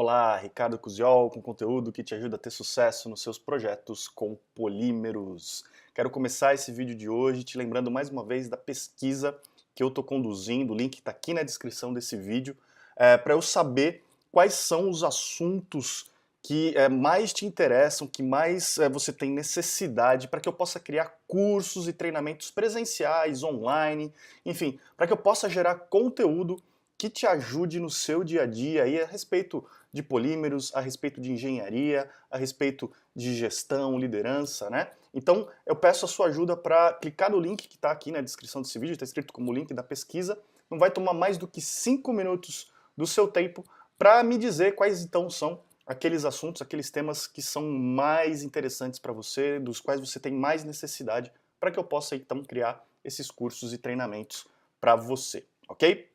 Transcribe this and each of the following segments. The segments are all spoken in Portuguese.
Olá, Ricardo Cusiol, com conteúdo que te ajuda a ter sucesso nos seus projetos com polímeros. Quero começar esse vídeo de hoje te lembrando mais uma vez da pesquisa que eu estou conduzindo, o link está aqui na descrição desse vídeo, para eu saber quais são os assuntos que mais te interessam, que mais você tem necessidade para que eu possa criar cursos e treinamentos presenciais, online, enfim, para que eu possa gerar conteúdo que te ajude no seu dia a dia aí a respeito de polímeros, a respeito de engenharia, a respeito de gestão, liderança, né? Então eu peço a sua ajuda para clicar no link que está aqui na descrição desse vídeo, está escrito como link da pesquisa. Não vai tomar mais do que 5 minutos do seu tempo para me dizer quais então são aqueles assuntos, aqueles temas que são mais interessantes para você, dos quais você tem mais necessidade, para que eu possa então criar esses cursos e treinamentos para você, ok?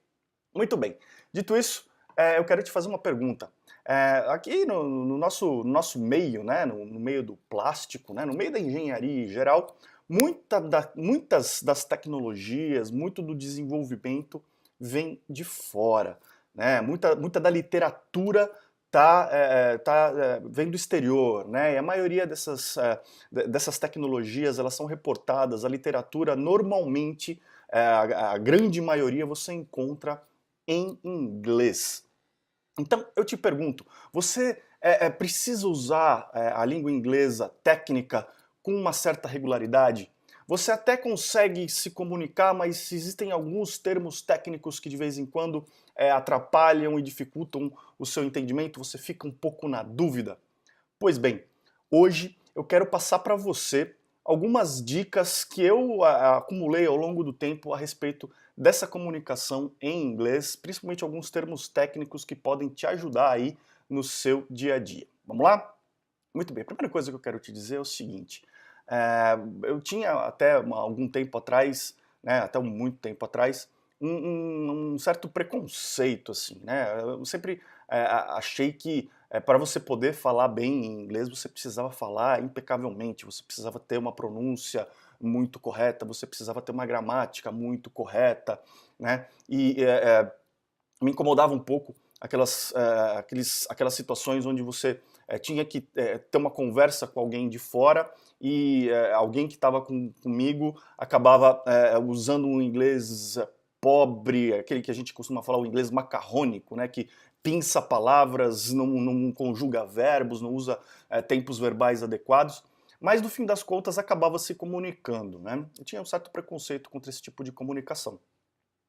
Muito bem. Dito isso, eu quero te fazer uma pergunta. Aqui no nosso meio, né, no meio do plástico, né, no meio da engenharia em geral, muitas das tecnologias, muito do desenvolvimento vem de fora. Né? Muita da literatura vem do exterior, né? E a maioria dessas tecnologias elas são reportadas, a literatura normalmente, a grande maioria você encontra em inglês. Então eu te pergunto, você precisa usar a língua inglesa técnica com uma certa regularidade? Você até consegue se comunicar, mas existem alguns termos técnicos que de vez em quando atrapalham e dificultam o seu entendimento, você fica um pouco na dúvida? Pois bem, hoje eu quero passar para você algumas dicas que eu acumulei ao longo do tempo a respeito dessa comunicação em inglês, principalmente alguns termos técnicos que podem te ajudar aí no seu dia a dia. Vamos lá? Muito bem, a primeira coisa que eu quero te dizer é o seguinte, eu tinha até algum tempo atrás, né, até muito tempo atrás, um certo preconceito, assim, né, eu sempre achei que para você poder falar bem em inglês, você precisava falar impecavelmente, você precisava ter uma pronúncia muito correta, você precisava ter uma gramática muito correta, né, e me incomodava um pouco aquelas situações onde você tinha que ter uma conversa com alguém de fora e alguém que estava comigo acabava usando um inglês pobre, aquele que a gente costuma falar, o inglês macarrônico, né, que pinça palavras, não conjuga verbos, não usa tempos verbais adequados, mas no fim das contas acabava se comunicando. Né? Eu tinha um certo preconceito contra esse tipo de comunicação.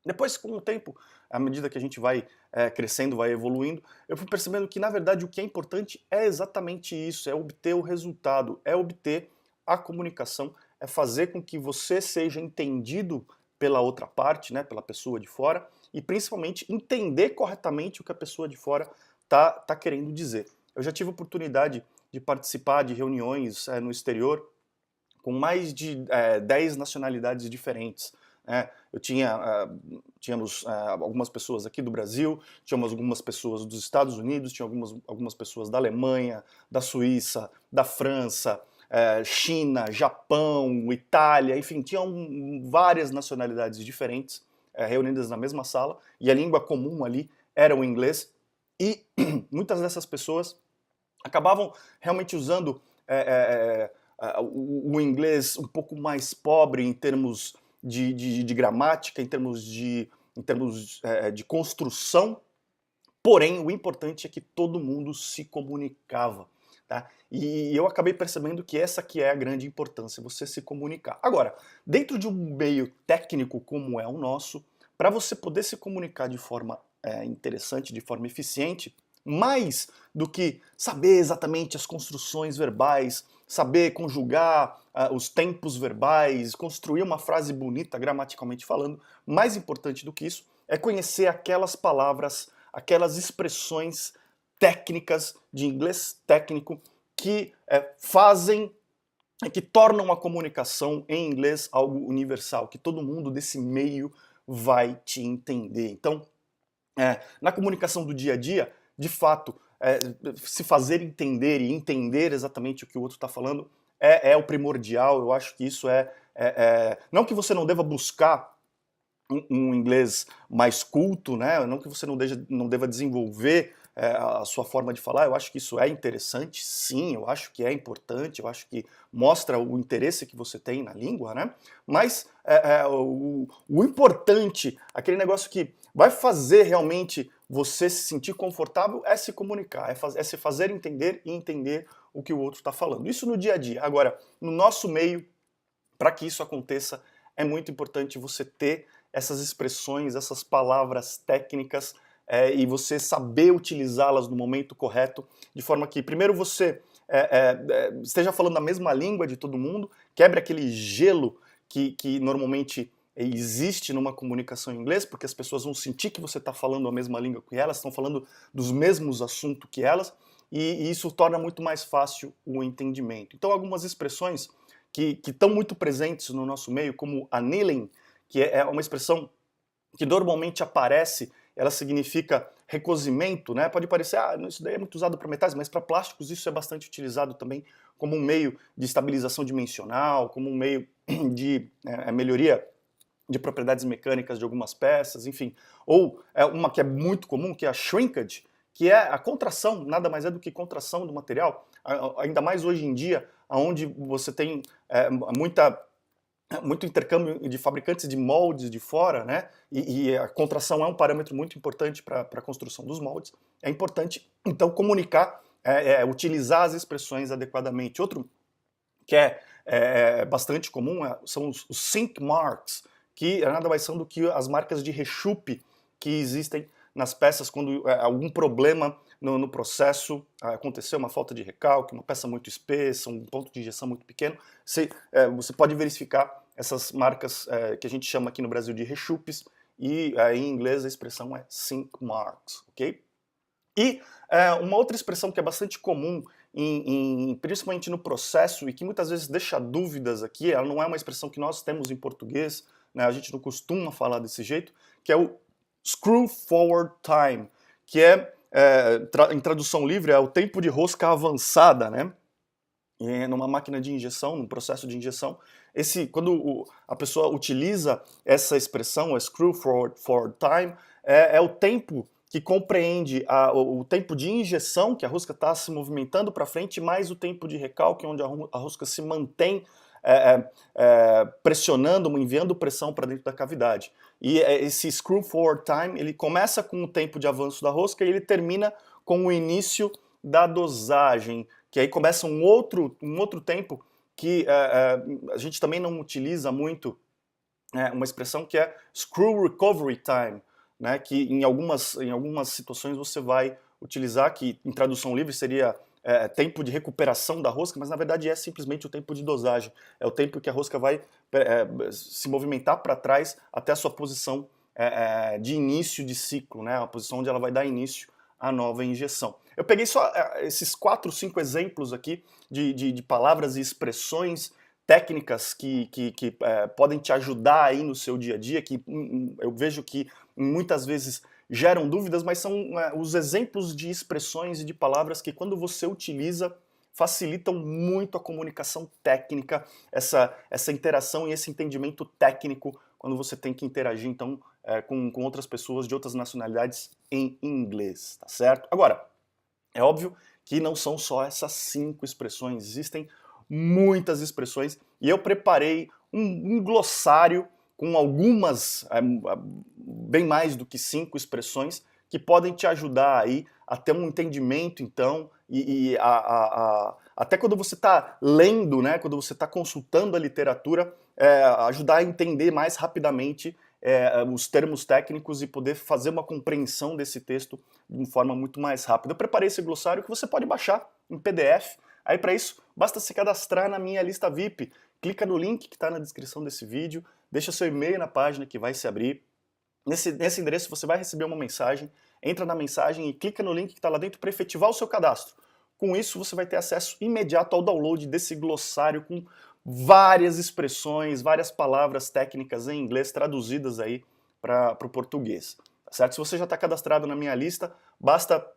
Depois, com o tempo, à medida que a gente vai crescendo, vai evoluindo, eu fui percebendo que, na verdade, o que é importante é exatamente isso, é obter o resultado, é obter a comunicação, é fazer com que você seja entendido pela outra parte, né, pela pessoa de fora, e principalmente entender corretamente o que a pessoa de fora tá querendo dizer. Eu já tive a oportunidade de participar de reuniões no exterior com mais de 10 nacionalidades diferentes. Tínhamos algumas pessoas aqui do Brasil, tínhamos algumas pessoas dos Estados Unidos, tínhamos algumas pessoas da Alemanha, da Suíça, da França, China, Japão, Itália, enfim, tinham várias nacionalidades diferentes reunidas na mesma sala, e a língua comum ali era o inglês, e muitas dessas pessoas acabavam realmente usando o inglês um pouco mais pobre em termos de gramática, em termos de construção, porém o importante é que todo mundo se comunicava. Tá? E eu acabei percebendo que essa que é a grande importância, você se comunicar. Agora, dentro de um meio técnico como é o nosso, para você poder se comunicar de forma interessante, de forma eficiente, mais do que saber exatamente as construções verbais, saber conjugar os tempos verbais, construir uma frase bonita gramaticalmente falando, mais importante do que isso é conhecer aquelas palavras, aquelas expressões técnicas de inglês técnico que que tornam a comunicação em inglês algo universal, que todo mundo desse meio vai te entender. Então, na comunicação do dia a dia, de fato, se fazer entender e entender exatamente o que o outro está falando é o primordial. Eu acho que isso não que você não deva buscar um inglês mais culto, né? Não que você não deva desenvolver a sua forma de falar. Eu acho que isso é interessante, sim, eu acho que é importante, eu acho que mostra o interesse que você tem na língua, né? Mas o importante, aquele negócio que vai fazer realmente você se sentir confortável é se comunicar, é se fazer entender e entender o que o outro está falando. Isso no dia a dia. Agora, no nosso meio, para que isso aconteça, é muito importante você ter essas expressões, essas palavras técnicas e você saber utilizá-las no momento correto, de forma que, primeiro, você esteja falando a mesma língua de todo mundo, quebre aquele gelo que normalmente existe numa comunicação em inglês, porque as pessoas vão sentir que você está falando a mesma língua que elas, estão falando dos mesmos assuntos que elas, e isso torna muito mais fácil o entendimento. Então, algumas expressões que estão muito presentes no nosso meio, como annealing, que é uma expressão que normalmente aparece, ela significa recozimento, né? Pode parecer, isso daí é muito usado para metais, mas para plásticos isso é bastante utilizado também como um meio de estabilização dimensional, como um meio de melhoria de propriedades mecânicas de algumas peças, enfim. Ou uma que é muito comum, que é a shrinkage, que é a contração, nada mais é do que contração do material, ainda mais hoje em dia, onde você tem muito intercâmbio de fabricantes de moldes de fora, né? E a contração é um parâmetro muito importante para a construção dos moldes. É importante, então, comunicar, utilizar as expressões adequadamente. Outro que é bastante comum são os sync marks, que nada mais são do que as marcas de rechupe que existem nas peças quando algum problema no processo aconteceu, uma falta de recalque, uma peça muito espessa, um ponto de injeção muito pequeno, você pode verificar essas marcas que a gente chama aqui no Brasil de rechupes, e em inglês a expressão é sync marks, ok? E uma outra expressão que é bastante comum, principalmente no processo, e que muitas vezes deixa dúvidas aqui, ela não é uma expressão que nós temos em português, né, a gente não costuma falar desse jeito, que é o screw forward time, que em tradução livre, é o tempo de rosca avançada, né? E numa máquina de injeção, num processo de injeção, quando a pessoa utiliza essa expressão, a screw forward time, é o tempo que compreende o tempo de injeção, que a rosca está se movimentando para frente, mais o tempo de recalque, onde a rosca se mantém pressionando, enviando pressão para dentro da cavidade. E esse screw forward time, ele começa com o tempo de avanço da rosca e ele termina com o início da dosagem, que aí começa um outro tempo que a gente também não utiliza muito, uma expressão que é screw recovery time, né, que em algumas situações você vai utilizar, que em tradução livre seria tempo de recuperação da rosca, mas na verdade é simplesmente o tempo de dosagem. É o tempo que a rosca vai se movimentar para trás até a sua posição de início de ciclo, né, a posição onde ela vai dar início à nova injeção. Eu peguei só esses 4, 5 exemplos aqui de palavras e expressões técnicas que podem te ajudar aí no seu dia a dia, que eu vejo que muitas vezes geram dúvidas, mas são os exemplos de expressões e de palavras que quando você utiliza facilitam muito a comunicação técnica, essa interação e esse entendimento técnico quando você tem que interagir então com outras pessoas de outras nacionalidades em inglês, tá certo? Agora, é óbvio que não são só essas 5 expressões, existem muitas expressões e eu preparei um glossário com algumas, bem mais do que 5 expressões, que podem te ajudar aí a ter um entendimento, então, até quando você está lendo, né, quando você está consultando a literatura, ajudar a entender mais rapidamente os termos técnicos e poder fazer uma compreensão desse texto de uma forma muito mais rápida. Eu preparei esse glossário que você pode baixar em PDF. Aí para isso, basta se cadastrar na minha lista VIP. Clica no link que está na descrição desse vídeo, deixa seu e-mail na página que vai se abrir. Nesse endereço você vai receber uma mensagem, entra na mensagem e clica no link que está lá dentro para efetivar o seu cadastro. Com isso você vai ter acesso imediato ao download desse glossário com várias expressões, várias palavras técnicas em inglês traduzidas aí para o português. Tá certo? Se você já está cadastrado na minha lista, basta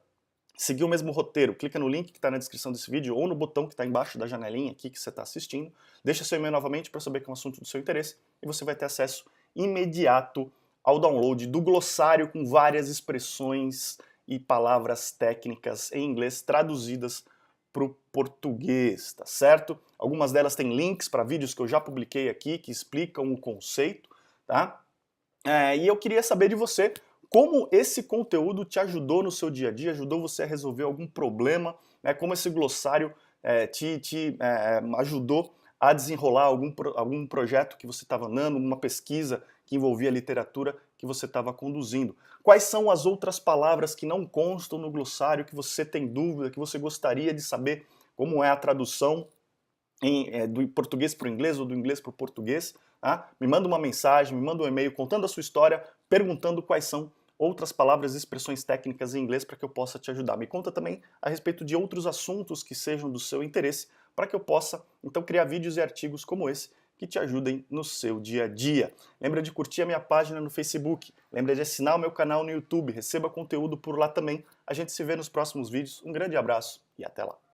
seguir o mesmo roteiro, clica no link que está na descrição desse vídeo ou no botão que está embaixo da janelinha aqui que você está assistindo, deixa seu e-mail novamente para saber que é um assunto do seu interesse e você vai ter acesso imediato ao download do glossário com várias expressões e palavras técnicas em inglês traduzidas para o português, tá certo? Algumas delas têm links para vídeos que eu já publiquei aqui que explicam o conceito, tá? E eu queria saber de você como esse conteúdo te ajudou no seu dia a dia, ajudou você a resolver algum problema, né? Como esse glossário te ajudou a desenrolar algum projeto que você estava andando, uma pesquisa que envolvia literatura que você estava conduzindo. Quais são as outras palavras que não constam no glossário, que você tem dúvida, que você gostaria de saber como é a tradução do português para o inglês ou do inglês para o português? Tá? Me manda uma mensagem, me manda um e-mail contando a sua história, perguntando quais são outras palavras e expressões técnicas em inglês para que eu possa te ajudar. Me conta também a respeito de outros assuntos que sejam do seu interesse para que eu possa, então, criar vídeos e artigos como esse que te ajudem no seu dia a dia. Lembra de curtir a minha página no Facebook, lembra de assinar o meu canal no YouTube, receba conteúdo por lá também. A gente se vê nos próximos vídeos. Um grande abraço e até lá.